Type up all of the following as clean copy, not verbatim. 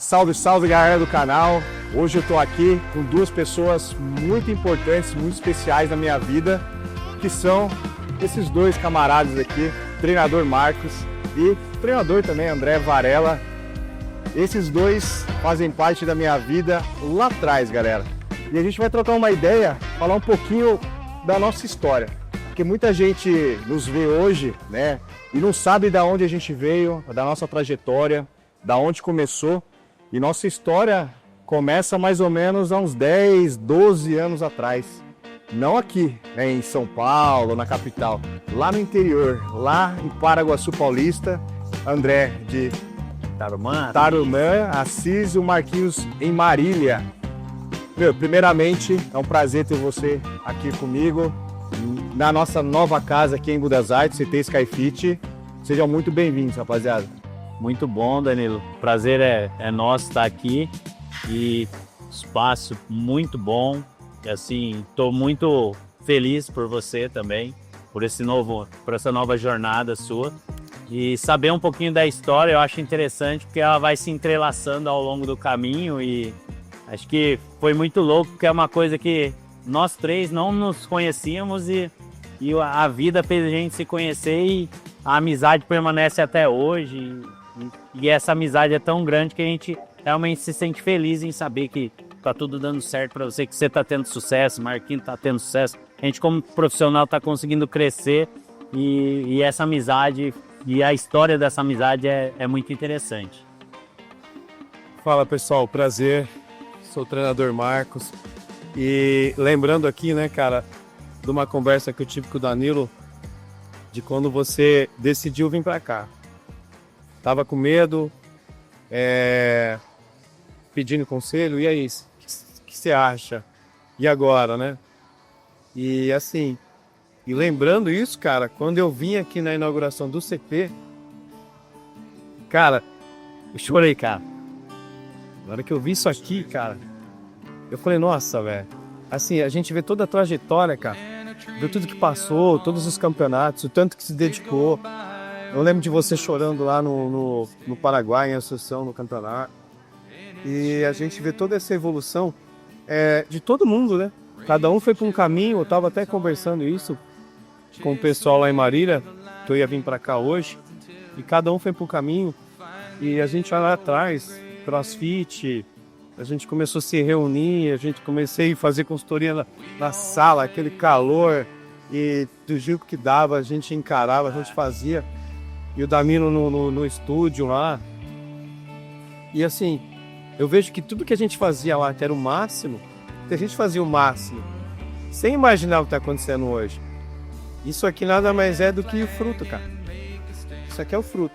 Salve, salve galera do canal! Hoje eu tô aqui com duas pessoas muito importantes, muito especiais na minha vida, que são esses dois camaradas aqui, treinador Marcos e treinador também André Varela. Esses dois fazem parte da minha vida lá atrás, galera. E a gente vai trocar uma ideia, falar um pouquinho da nossa história. Porque muita gente nos vê hoje, né, e não sabe da onde a gente veio, da nossa trajetória, da onde começou. E nossa história começa mais ou menos há uns 10, 12 anos atrás. Não aqui, né, em São Paulo, na capital. Lá no interior, lá em Paraguaçu Paulista, André de Tarumã, Assis e o Marquinhos em Marília. Meu, primeiramente, é um prazer ter você aqui comigo, na nossa nova casa aqui em Budas Artes, CT Skyfit. Sejam muito bem-vindos, rapaziada. Muito bom, Danilo. Prazer é nosso estar aqui e espaço muito bom. E assim, estou muito feliz por você também, por essa nova jornada sua. E saber um pouquinho da história eu acho interessante, porque ela vai se entrelaçando ao longo do caminho e acho que foi muito louco, porque é uma coisa que nós três não nos conhecíamos e a vida fez a gente se conhecer e a amizade permanece até hoje. E essa amizade é tão grande que a gente realmente se sente feliz em saber que tá tudo dando certo para você, que você tá tendo sucesso, Marquinhos tá tendo sucesso. A gente como profissional tá conseguindo crescer e essa amizade e a história dessa amizade é muito interessante. Fala pessoal, prazer, sou o treinador Marcos e lembrando aqui, né, cara, de uma conversa que eu tive com o Danilo, de quando você decidiu vir pra cá. Tava com medo, pedindo conselho, e aí, o que você acha? E agora, né? E assim, e lembrando isso, cara, quando eu vim aqui na inauguração do CP, cara, eu chorei, cara. Na hora que eu vi isso aqui, cara, eu falei, nossa, velho. Assim, a gente vê toda a trajetória, cara, vê tudo que passou, todos os campeonatos, o tanto que se dedicou. Eu lembro de você chorando lá no Paraguai, em Assunção, no campeonato. E a gente vê toda essa evolução de todo mundo, né? Cada um foi para um caminho. Eu estava até conversando isso com o pessoal lá em Marília, que eu ia vir para cá hoje. E cada um foi para um caminho. E a gente vai lá atrás, CrossFit, a gente começou a se reunir, a gente comecei a fazer consultoria na sala, aquele calor. E do jeito que dava, a gente encarava, a gente fazia. E o Danilo no estúdio lá. E assim, eu vejo que tudo que a gente fazia lá, que era o máximo, que a gente fazia o máximo, sem imaginar o que está acontecendo hoje. Isso aqui nada mais é do que o fruto, cara. Isso aqui é o fruto.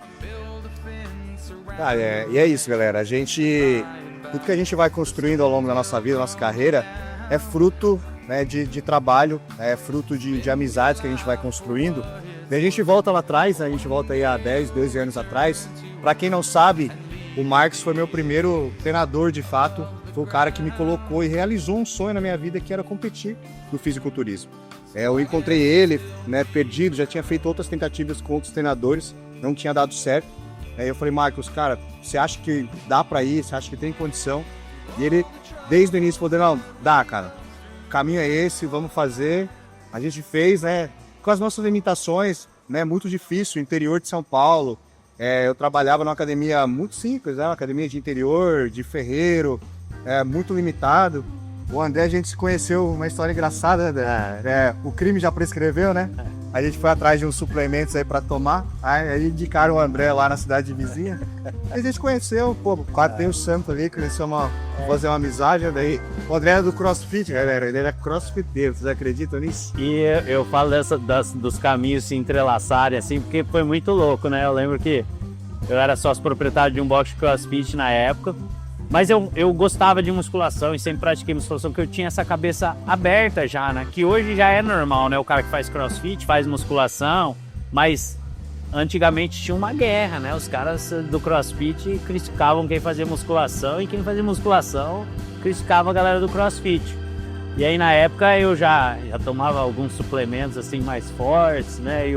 E é isso, galera. Tudo que a gente vai construindo ao longo da nossa vida, da nossa carreira, é fruto, né, de trabalho, é fruto de amizades que a gente vai construindo. E a gente volta lá atrás, a gente volta aí há 10, 12 anos atrás. Para quem não sabe, o Marcos foi meu primeiro treinador de fato. Foi o cara que me colocou e realizou um sonho na minha vida, que era competir no fisiculturismo. Eu encontrei ele, né, perdido, já tinha feito outras tentativas com outros treinadores, não tinha dado certo. Aí eu falei, Marcos, cara, você acha que dá para ir? Você acha que tem condição? E ele, desde o início, falou, não, dá, cara. O caminho é esse, vamos fazer. A gente fez, né? Com as nossas limitações, né, muito difícil, interior de São Paulo. Eu trabalhava numa academia muito simples, né, uma academia de interior, de ferreiro, muito limitado. O André, a gente se conheceu, uma história engraçada, o crime já prescreveu, né? A gente foi atrás de uns suplementos aí pra tomar, aí indicaram o André lá na cidade vizinha. Aí a gente conheceu, quase tem o santo ali, começamos a fazer uma amizade. Daí o André é do CrossFit, galera, ele era crossfiteiro, vocês acreditam nisso? E eu falo dos caminhos se entrelaçarem assim, porque foi muito louco, né? Eu lembro que eu era sócio proprietário de um box de CrossFit na época, mas eu gostava de musculação e sempre pratiquei musculação, porque eu tinha essa cabeça aberta já, né? Que hoje já é normal, né? O cara que faz CrossFit, faz musculação, mas antigamente tinha uma guerra, né? Os caras do CrossFit criticavam quem fazia musculação e quem fazia musculação criticava a galera do CrossFit. E aí na época eu já tomava alguns suplementos assim mais fortes, né? E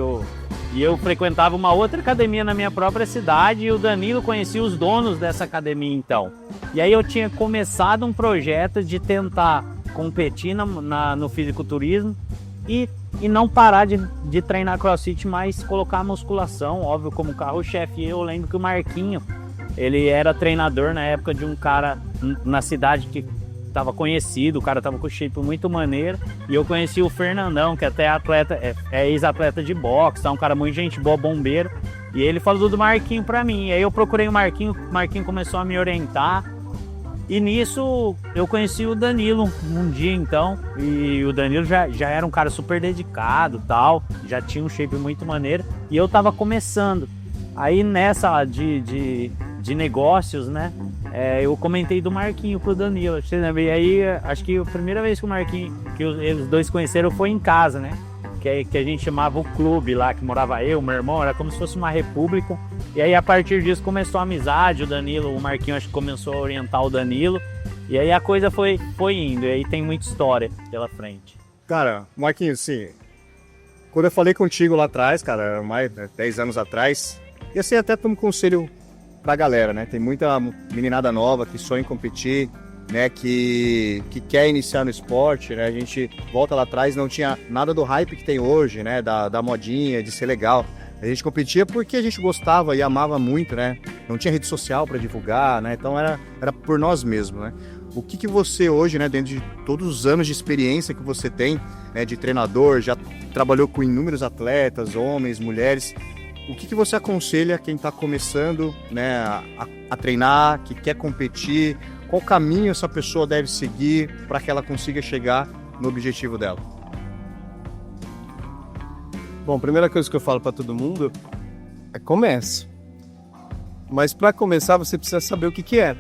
E eu frequentava uma outra academia na minha própria cidade e o Danilo conhecia os donos dessa academia então. E aí eu tinha começado um projeto de tentar competir no fisiculturismo e não parar de treinar CrossFit, mas colocar a musculação, óbvio, como carro-chefe. Eu lembro que o Marquinho, ele era treinador na época de um cara na cidade que estava conhecido, o cara estava com shape muito maneiro, e eu conheci o Fernandão, que até é ex-atleta de boxe, tá um cara muito gente boa, bombeiro, e ele falou do Marquinho pra mim. E aí eu procurei o Marquinho começou a me orientar, e nisso eu conheci o Danilo um dia então, e o Danilo já era um cara super dedicado, tal, já tinha um shape muito maneiro, e eu tava começando. Aí nessa de negócios, né, eu comentei do Marquinho pro Danilo, e aí acho que a primeira vez que o Marquinho, que eles dois conheceram foi em casa, né, que a gente chamava o clube lá, que morava eu, meu irmão, era como se fosse uma república. E aí a partir disso começou a amizade, o Marquinho acho que começou a orientar o Danilo, e aí a coisa foi indo, e aí tem muita história pela frente. Cara, Marquinhos, assim, quando eu falei contigo lá atrás, cara, mais 10 anos atrás, e assim até como conselho pra galera, né? Tem muita meninada nova que sonha em competir, né? Que quer iniciar no esporte, né? A gente volta lá atrás, não tinha nada do hype que tem hoje, né? Da modinha, de ser legal. A gente competia porque a gente gostava e amava muito, né? Não tinha rede social para divulgar, né? Então era por nós mesmos, né? O que você hoje, né? Dentro de todos os anos de experiência que você tem, né? De treinador, já trabalhou com inúmeros atletas, homens, mulheres. O que você aconselha quem está começando, né? A treinar, que quer competir? Qual caminho essa pessoa deve seguir para que ela consiga chegar no objetivo dela? Bom, a primeira coisa que eu falo para todo mundo é comece. Mas para começar você precisa saber o que é.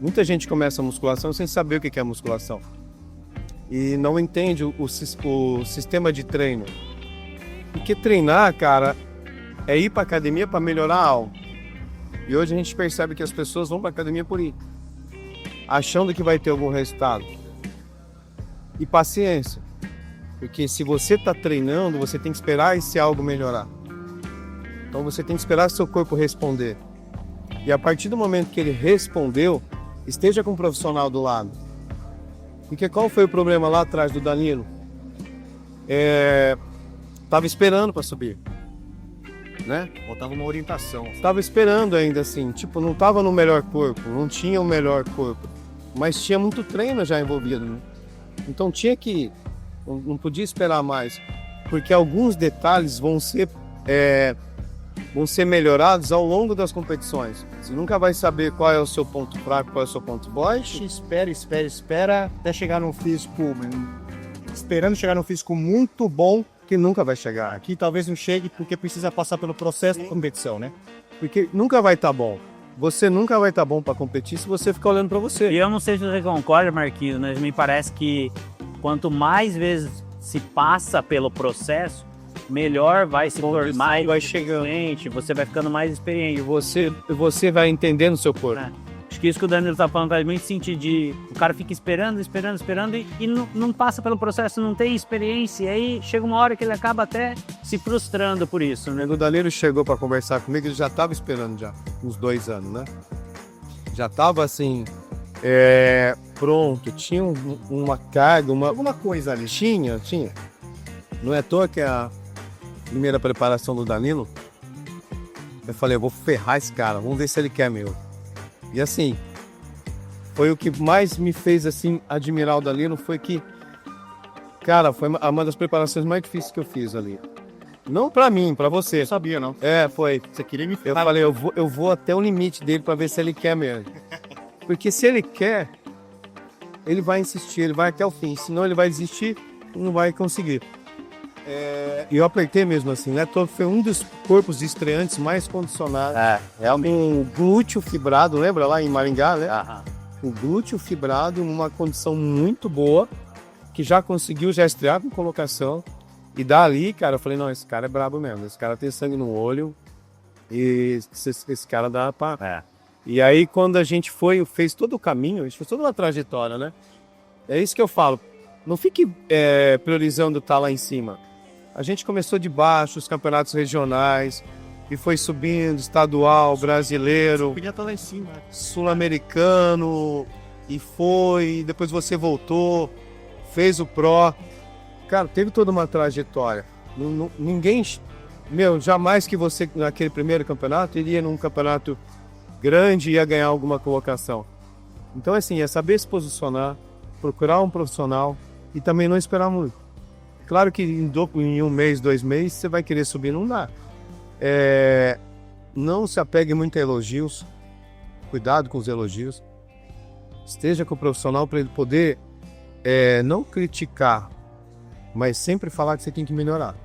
Muita gente começa a musculação sem saber o que é musculação. E não entende o sistema de treino. Porque treinar, cara, é ir para academia para melhorar algo. E hoje a gente percebe que as pessoas vão para academia por ir, achando que vai ter algum resultado. E paciência. Porque se você está treinando, você tem que esperar esse algo melhorar. Então você tem que esperar seu corpo responder. E a partir do momento que ele respondeu, esteja com um profissional do lado. Porque qual foi o problema lá atrás do Danilo? Tava esperando para subir, né? Faltava uma orientação. Tava esperando ainda assim, tipo, não tava no melhor corpo, não tinha o melhor corpo, mas tinha muito treino já envolvido, né? Então tinha que, não podia esperar mais, porque alguns detalhes vão ser melhorados ao longo das competições. Você nunca vai saber qual é o seu ponto fraco, qual é o seu ponto forte. Espera até chegar num físico, esperando chegar num físico muito bom, Que nunca vai chegar. aqui talvez não chegue porque precisa passar pelo processo de competição, né? Porque nunca vai estar bom. Você nunca vai estar bom para competir se você ficar olhando para você. E eu não sei se você concorda, Marquinhos, mas me parece que quanto mais vezes se passa pelo processo, melhor vai se tornar, mais vai chegando. você vai ficando mais experiente. Você vai entendendo o seu corpo. Acho que isso que o Danilo tá falando faz muito sentido, o cara fica esperando e não passa pelo processo, não tem experiência, e aí chega uma hora que ele acaba até se frustrando por isso, né? Quando o Danilo chegou para conversar comigo, ele já estava esperando já, uns 2 anos, né? Já estava assim, pronto, tinha uma carga, alguma coisa ali. Tinha. Não é à toa que a primeira preparação do Danilo, eu falei, eu vou ferrar esse cara, vamos ver se ele quer meu. E assim, foi o que mais me fez assim admirar o Danilo, foi que, cara, foi uma das preparações mais difíceis que eu fiz ali. Não pra mim, pra você. Não sabia, não. Foi. Você queria me Eu ferrar? falei, eu vou até o limite dele pra ver se ele quer mesmo. Porque se ele quer, ele vai insistir, ele vai até o fim. Senão ele vai desistir, não vai conseguir. E eu apertei mesmo assim, né? Foi um dos corpos de estreantes mais condicionados. Realmente. Com o glúteo fibrado, lembra lá em Maringá, né? Aham. O glúteo fibrado, numa condição muito boa, que já conseguiu já estrear com colocação. E dali, cara, eu falei, não, esse cara é brabo mesmo. Esse cara tem sangue no olho e esse cara dá pra... E aí, quando a gente fez todo o caminho, a gente fez toda uma trajetória, né? É isso que eu falo. Não fique priorizando estar lá em cima. A gente começou de baixo, os campeonatos regionais, e foi subindo, estadual, brasileiro, Podia estar lá em cima. sul-americano, e depois você voltou, fez o Pro. Cara, teve toda uma trajetória. Ninguém, jamais que você, naquele primeiro campeonato, iria num campeonato grande e ia ganhar alguma colocação. Então, assim, é saber se posicionar, procurar um profissional e também não esperar muito. Claro que em 1 mês, 2 meses, você vai querer subir, não dá. Não se apegue muito a elogios, cuidado com os elogios. Esteja com o profissional para ele poder não criticar, mas sempre falar que você tem que melhorar.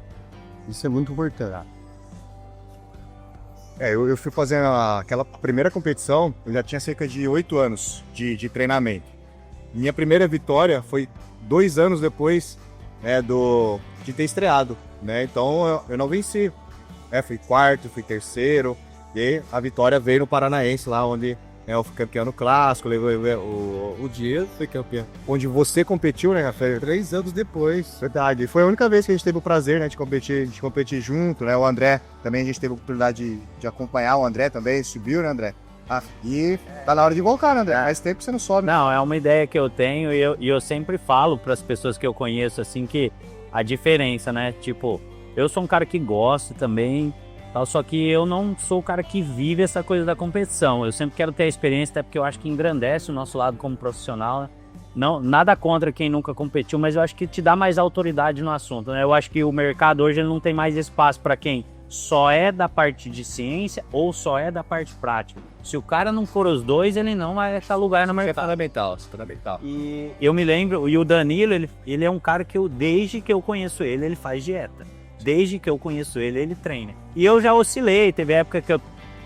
Isso é muito importante. Eu fui fazendo aquela primeira competição, eu já tinha cerca de 8 anos de treinamento. Minha primeira vitória foi 2 anos depois de ter estreado, né? Então eu não venci. Fui quarto, fui terceiro, e a vitória veio no Paranaense, lá onde eu fui campeão no clássico, levei o Dias, foi campeão. Onde você competiu, né, Rafael? 3 anos depois. Verdade, foi a única vez que a gente teve o prazer, né, de competir junto, né? O André também, a gente teve a oportunidade de acompanhar o André também, subiu, né, André? E tá na hora de voltar, né, André? Faz tempo que você não sobe. Não, é uma ideia que eu tenho e eu sempre falo para as pessoas que eu conheço, assim, que a diferença, né, tipo, eu sou um cara que gosta também, tal, só que eu não sou o cara que vive essa coisa da competição. Eu sempre quero ter a experiência, até porque eu acho que engrandece o nosso lado como profissional, né? Não, nada contra quem nunca competiu, mas eu acho que te dá mais autoridade no assunto, né? Eu acho que o mercado hoje ele não tem mais espaço para quem só é da parte de ciência ou só é da parte prática. Se o cara não for os dois, ele não vai achar lugar no mercado. É fundamental. E eu me lembro, e o Danilo, ele é um cara que desde que eu conheço ele faz dieta. Desde que eu conheço ele treina. E eu já oscilei, teve época que eu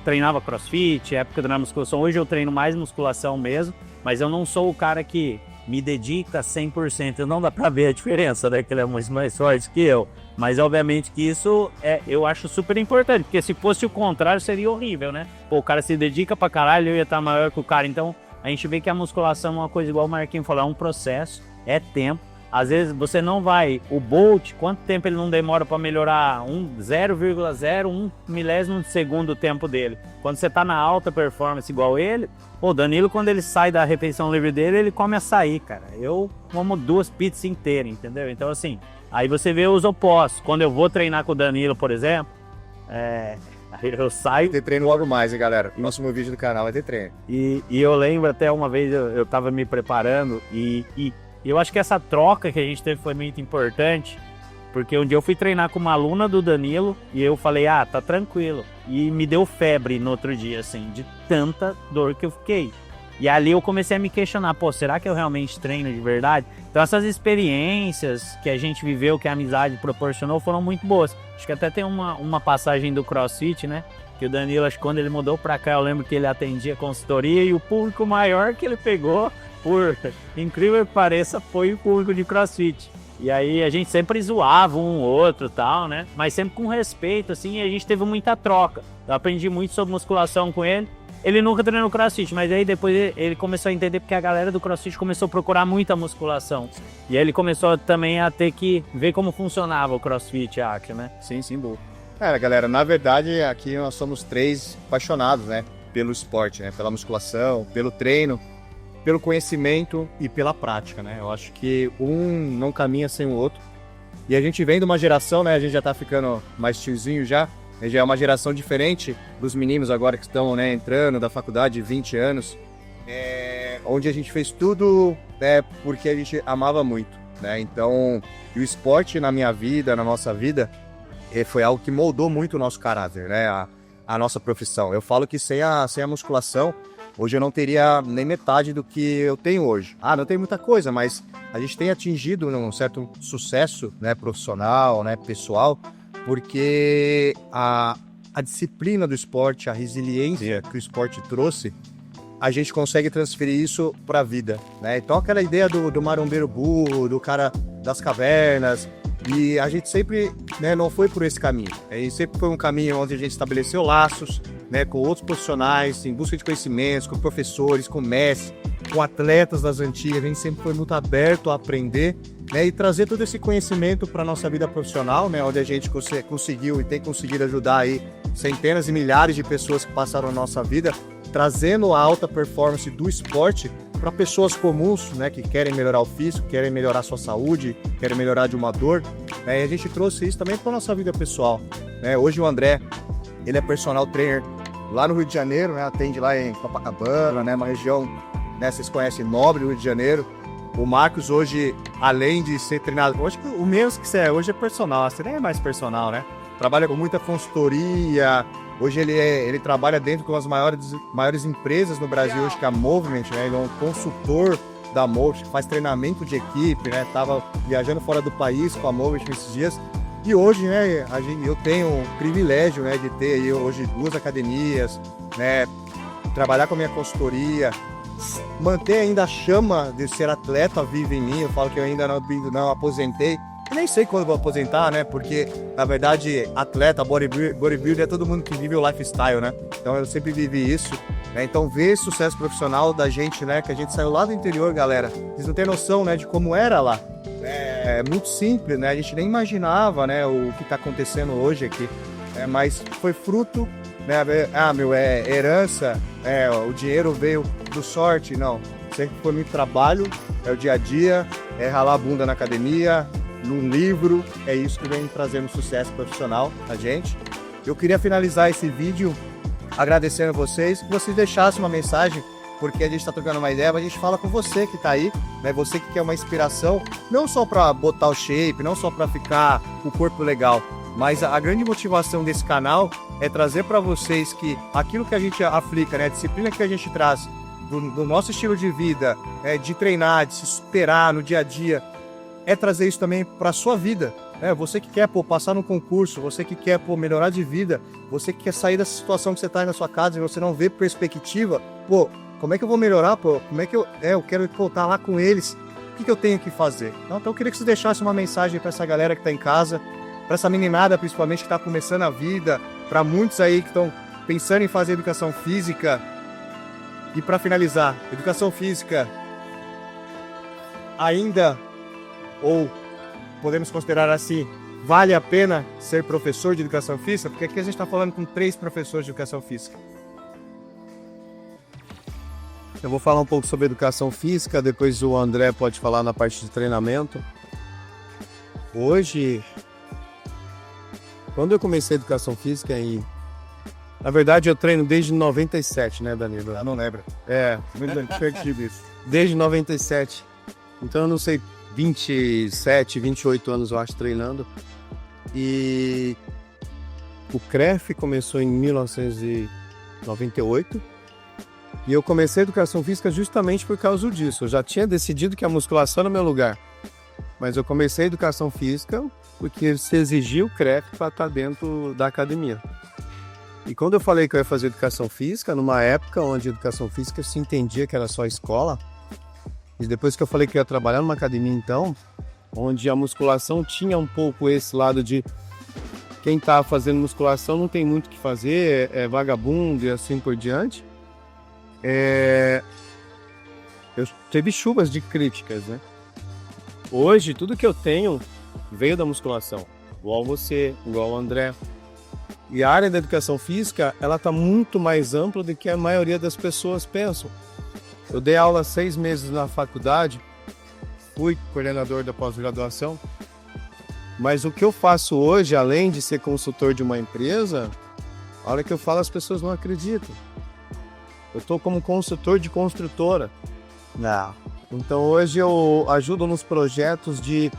treinava crossfit, época da musculação. Hoje eu treino mais musculação mesmo, mas eu não sou o cara que me dedica 100%. Não dá pra ver a diferença, né? Que ele é muito mais forte que eu. Mas obviamente que isso eu acho super importante, porque se fosse o contrário seria horrível, né? Pô, o cara se dedica pra caralho, eu ia estar maior que o cara. Então a gente vê que a musculação é uma coisa igual o Marquinhos falou, é um processo, é tempo. Às vezes você não vai, o Bolt, quanto tempo ele não demora para melhorar 0,01 milésimo de segundo o tempo dele. Quando você tá na alta performance igual ele, o Danilo, quando ele sai da refeição livre dele, ele come açaí, cara. Eu como 2 pizzas inteiras, entendeu? Então assim, aí você vê os opostos. Quando eu vou treinar com o Danilo, por exemplo, aí eu saio... Vai ter treino logo mais, hein, galera? O próximo vídeo do canal vai ter treino. E eu lembro até uma vez, eu tava me preparando e eu acho que essa troca que a gente teve foi muito importante, porque um dia eu fui treinar com uma aluna do Danilo e eu falei, tá tranquilo. E me deu febre no outro dia, assim, de tanta dor que eu fiquei. E ali eu comecei a me questionar, pô, será que eu realmente treino de verdade? Então essas experiências que a gente viveu, que a amizade proporcionou, foram muito boas. Acho que até tem uma passagem do CrossFit, né? Que o Danilo, acho que quando ele mudou pra cá, eu lembro que ele atendia consultoria e o público maior que ele pegou, por incrível que pareça, foi o público de CrossFit. E aí a gente sempre zoava um ou outro e tal, né? Mas sempre com respeito, assim, e a gente teve muita troca. Eu aprendi muito sobre musculação com ele. Ele nunca treinou CrossFit, mas aí depois ele começou a entender porque a galera do CrossFit começou a procurar muita musculação. E aí ele começou também a ter que ver como funcionava o CrossFit, acho, né? Sim, boa. Galera, na verdade aqui nós somos 3 apaixonados, né? Pelo esporte, né? Pela musculação, pelo treino, pelo conhecimento e pela prática, né? Eu acho que um não caminha sem o outro. E a gente vem de uma geração, né? A gente já tá ficando mais tiozinho já. Já é uma geração diferente dos meninos agora que estão, né, entrando da faculdade, 20 anos. Onde a gente fez tudo porque a gente amava muito, né? Então, o esporte na minha vida, na nossa vida, foi algo que moldou muito o nosso caráter, né? A nossa profissão. Eu falo que sem a musculação, hoje eu não teria nem metade do que eu tenho hoje. Não tem muita coisa, mas a gente tem atingido um certo sucesso, né, profissional, né, pessoal, porque a disciplina do esporte, a resiliência que o esporte trouxe, a gente consegue transferir isso para a vida, né? Então aquela ideia do marombeiro burro, do cara das cavernas, e a gente sempre, né, não foi por esse caminho. Sempre foi um caminho onde a gente estabeleceu laços, né, com outros profissionais, em busca de conhecimentos, com professores, com mestres, com atletas das antigas. A gente sempre foi muito aberto a aprender né, e trazer todo esse conhecimento para nossa vida profissional, né, onde a gente conseguiu e tem conseguido ajudar aí centenas e milhares de pessoas que passaram na nossa vida, trazendo a alta performance do esporte para pessoas comuns, né, que querem melhorar o físico, querem melhorar a sua saúde, querem melhorar de uma dor, né, e a gente trouxe isso também para nossa vida pessoal, né. Hoje o André, ele é personal trainer lá no Rio de Janeiro, né, atende lá em Copacabana, né, uma região, né, vocês conhecem, nobre do Rio de Janeiro. O Marcos hoje, além de ser treinador, hoje o menos que você é hoje é personal, você nem é mais personal, né? Trabalha com muita consultoria. Hoje ele trabalha dentro com as maiores empresas no Brasil, hoje que é a Movement, né? Ele é um consultor da Movement, faz treinamento de equipe, né? Tava viajando fora do país com a Movement esses dias. E hoje, né, eu tenho o privilégio, né, de ter aí hoje 2 academias, né? Trabalhar com a minha consultoria, manter ainda a chama de ser atleta viva em mim. Eu falo que eu ainda não aposentei. Eu nem sei quando vou aposentar, né? Porque, na verdade, atleta, bodybuilder é todo mundo que vive o lifestyle, né? Então eu sempre vivi isso, né? Então ver esse sucesso profissional da gente, né? Que a gente saiu lá do interior, galera. Vocês não têm noção, né? De como era lá. É muito simples, né? A gente nem imaginava, né? O que tá acontecendo hoje aqui. Mas foi fruto, né? É herança, o dinheiro veio do sorte, não. Sempre foi muito trabalho, é o dia a dia, é ralar a bunda na academia, num livro, é isso que vem trazendo sucesso profissional a gente. Eu queria finalizar esse vídeo agradecendo a vocês, que vocês deixassem uma mensagem, porque a gente está trocando uma ideia, mas a gente fala com você que está aí, né? Você que quer uma inspiração, não só para botar o shape, não só para ficar com o corpo legal, mas a grande motivação desse canal é trazer para vocês que aquilo que a gente aplica, né? A disciplina que a gente traz do nosso estilo de vida, de treinar, de se superar no dia a dia, é trazer isso também para a sua vida. Você que quer passar no concurso, você que quer melhorar de vida, você que quer sair dessa situação que você está aí na sua casa e você não vê perspectiva, como é que eu vou melhorar? Como é que eu quero voltar lá com eles? O que eu tenho que fazer? Então eu queria que você deixasse uma mensagem para essa galera que está em casa, para essa meninada principalmente que está começando a vida, para muitos aí que estão pensando em fazer educação física. E para finalizar, educação física ainda, ou podemos considerar assim, vale a pena ser professor de educação física? Porque aqui a gente está falando com 3 professores de educação física. Eu vou falar um pouco sobre educação física, depois o André pode falar na parte de treinamento. Hoje, quando eu comecei a educação física, na verdade eu treino desde 97, né, Danilo? Eu não lembro. Muito perdido isso. Desde 97. Então eu não sei, 27, 28 anos eu acho treinando. E o CREF começou em 1998. E eu comecei a educação física justamente por causa disso. Eu já tinha decidido que a musculação era o meu lugar. Mas eu comecei a educação física porque se exigia o CREF para estar dentro da academia. E quando eu falei que eu ia fazer educação física, numa época onde a educação física se entendia que era só escola, e depois que eu falei que eu ia trabalhar numa academia então, onde a musculação tinha um pouco esse lado de quem está fazendo musculação não tem muito o que fazer, é vagabundo e assim por diante, eu teve chuvas de críticas, né? Hoje, tudo que eu tenho veio da musculação, igual você, igual o André. E a área da educação física, ela está muito mais ampla do que a maioria das pessoas pensam. Eu dei aula 6 meses na faculdade, fui coordenador da pós-graduação, mas o que eu faço hoje, além de ser consultor de uma empresa, a hora que eu falo as pessoas não acreditam. Eu estou como consultor de construtora. Não. Então hoje eu ajudo nos projetos de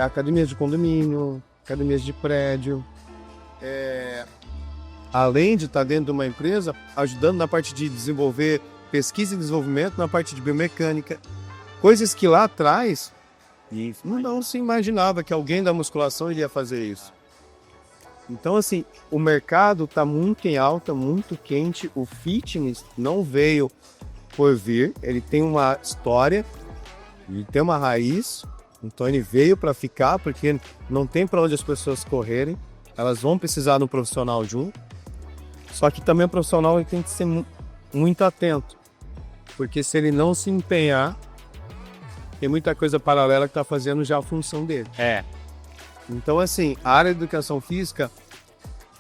academias de condomínio, academias de prédio, além de estar dentro de uma empresa, ajudando na parte de desenvolver pesquisa e desenvolvimento, na parte de biomecânica, coisas que lá atrás não se imaginava que alguém da musculação iria fazer isso. Então assim, o mercado está muito em alta, muito quente, o fitness não veio por vir, ele tem uma história, ele tem uma raiz, então ele veio para ficar, porque não tem para onde as pessoas correrem, elas vão precisar de um profissional junto, só que também o profissional ele tem que ser muito atento, porque se ele não se empenhar, tem muita coisa paralela que tá fazendo já a função dele. Então, assim, a área de educação física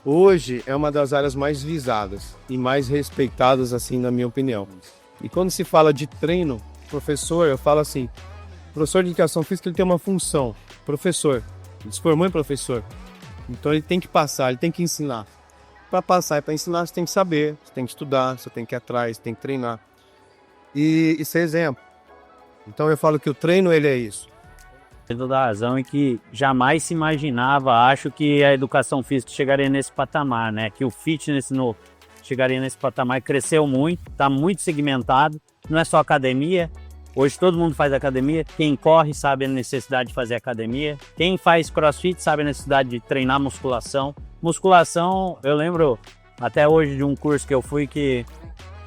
hoje é uma das áreas mais visadas e mais respeitadas, assim, na minha opinião. E quando se fala de treino, professor, eu falo assim, professor de educação física ele tem uma função, professor, ele se formou em professor, então ele tem que passar, ele tem que ensinar. Para passar e para ensinar, você tem que saber, você tem que estudar, você tem que ir atrás, você tem que treinar. E ser exemplo. Então eu falo que o treino, ele é isso. Tem toda a razão em que jamais se imaginava, acho que a educação física chegaria nesse patamar, né? Que o fitness chegaria nesse patamar, cresceu muito, está muito segmentado, não é só academia, hoje todo mundo faz academia, quem corre sabe a necessidade de fazer academia, quem faz crossfit sabe a necessidade de treinar musculação. Musculação, eu lembro até hoje de um curso que eu fui que,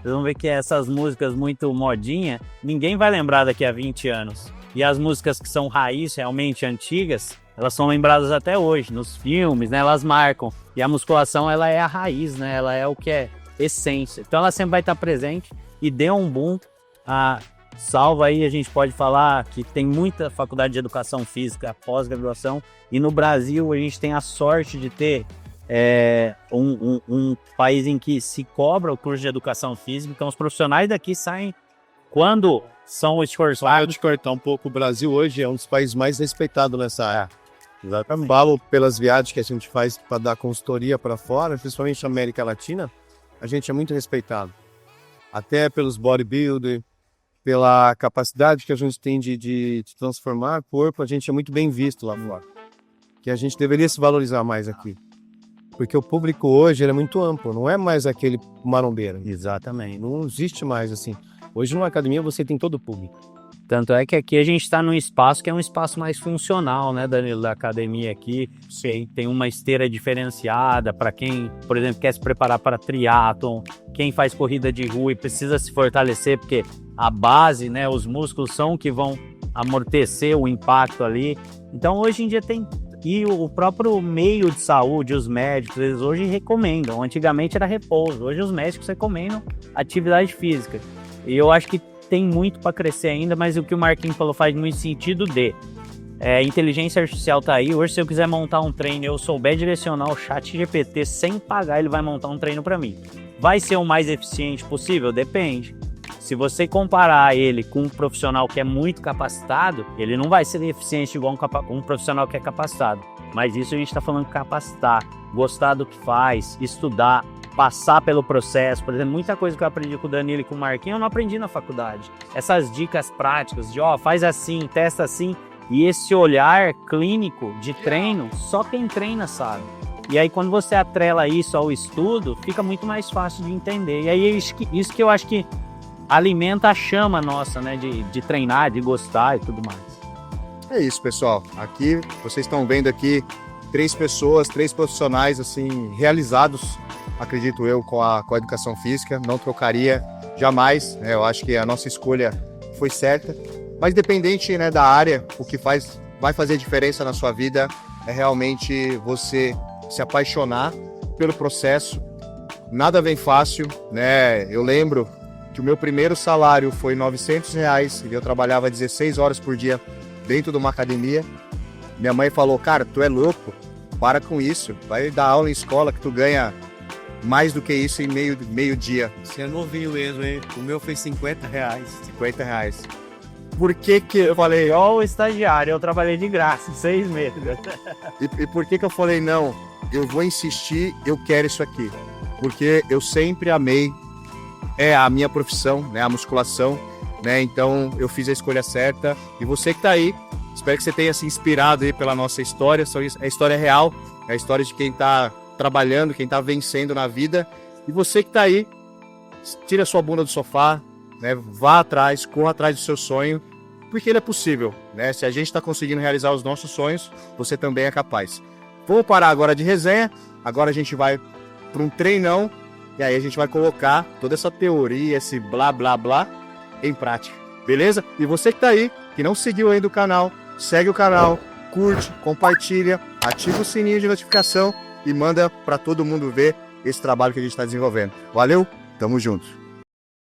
vocês vão ver que essas músicas muito modinha, ninguém vai lembrar daqui a 20 anos. E as músicas que são raiz, realmente antigas, elas são lembradas até hoje, nos filmes, né? Elas marcam. E a musculação, ela é a raiz, né? Ela é o que é essência. Então ela sempre vai estar presente e deu um boom. Salvo aí, a gente pode falar que tem muita faculdade de educação física, pós-graduação. E no Brasil a gente tem a sorte de ter um país em que se cobra o curso de educação física. Então os profissionais daqui saem quando são esforçados. Eu te cortar um pouco, o Brasil hoje é um dos países mais respeitados nessa área. Exatamente. Falo pelas viagens que a gente faz para dar consultoria para fora, principalmente na América Latina, a gente é muito respeitado. Até pelos bodybuilders, pela capacidade que a gente tem de transformar o corpo, a gente é muito bem visto lá fora. Que a gente deveria se valorizar mais aqui. Porque o público hoje ele é muito amplo, não é mais aquele marombeiro. Exatamente. Não existe mais assim. Hoje numa academia você tem todo o público. Tanto é que aqui a gente está num espaço que é um espaço mais funcional, né, Danilo, da academia aqui. Sim. Tem uma esteira diferenciada para quem, por exemplo, quer se preparar para triatlon, quem faz corrida de rua e precisa se fortalecer, porque a base, né, os músculos são que vão amortecer o impacto ali. Então hoje em dia tem... E o próprio meio de saúde, os médicos, eles hoje recomendam. Antigamente era repouso, hoje os médicos recomendam atividade física. E eu acho que tem muito para crescer ainda, mas o que o Marquinhos falou faz muito sentido inteligência artificial tá aí. Hoje, se eu quiser montar um treino e eu souber direcionar o ChatGPT sem pagar, ele vai montar um treino para mim. Vai ser o mais eficiente possível? Depende. Se você comparar ele com um profissional que é muito capacitado, ele não vai ser eficiente igual um profissional que é capacitado. Mas isso a gente está falando de capacitar, gostar do que faz, estudar, passar pelo processo. Por exemplo, muita coisa que eu aprendi com o Danilo e com o Marquinhos eu não aprendi na faculdade. Essas dicas práticas de, faz assim, testa assim. E esse olhar clínico de treino, só quem treina sabe. E aí quando você atrela isso ao estudo, fica muito mais fácil de entender. E aí isso que eu acho que alimenta a chama nossa, né, de treinar, de gostar e tudo mais. É isso, pessoal. Aqui, vocês estão vendo aqui 3 pessoas, 3 profissionais, assim, realizados, acredito eu, com a educação física. Não trocaria jamais, né? Eu acho que a nossa escolha foi certa. Mas independente, né, da área, o que vai fazer diferença na sua vida é realmente você se apaixonar pelo processo. Nada vem fácil, né? Eu lembro que o meu primeiro salário foi R$900 e eu trabalhava 16 horas por dia dentro de uma academia. Minha mãe falou, cara, tu é louco, para com isso, vai dar aula em escola que tu ganha mais do que isso em meio dia. Você é novinho mesmo, hein? O meu foi R$50. R$50. Por que eu falei... Igual o estagiário, eu trabalhei de graça, 6 meses. E por que eu falei, não, eu vou insistir, eu quero isso aqui. Porque eu sempre amei a minha profissão, né, a musculação, né, então eu fiz a escolha certa. E você que tá aí, espero que você tenha se inspirado aí pela nossa história. É a história real, é a história de quem tá trabalhando, quem tá vencendo na vida. E você que tá aí, tira a sua bunda do sofá, né, vá atrás, corra atrás do seu sonho, porque ele é possível, né? Se a gente está conseguindo realizar os nossos sonhos, você também é capaz. Vamos parar agora de resenha, agora a gente vai para um treinão, e aí a gente vai colocar toda essa teoria, esse blá blá blá, em prática, beleza? E você que tá aí, que não seguiu ainda o canal, segue o canal, curte, compartilha, ativa o sininho de notificação e manda para todo mundo ver esse trabalho que a gente está desenvolvendo. Valeu, tamo junto!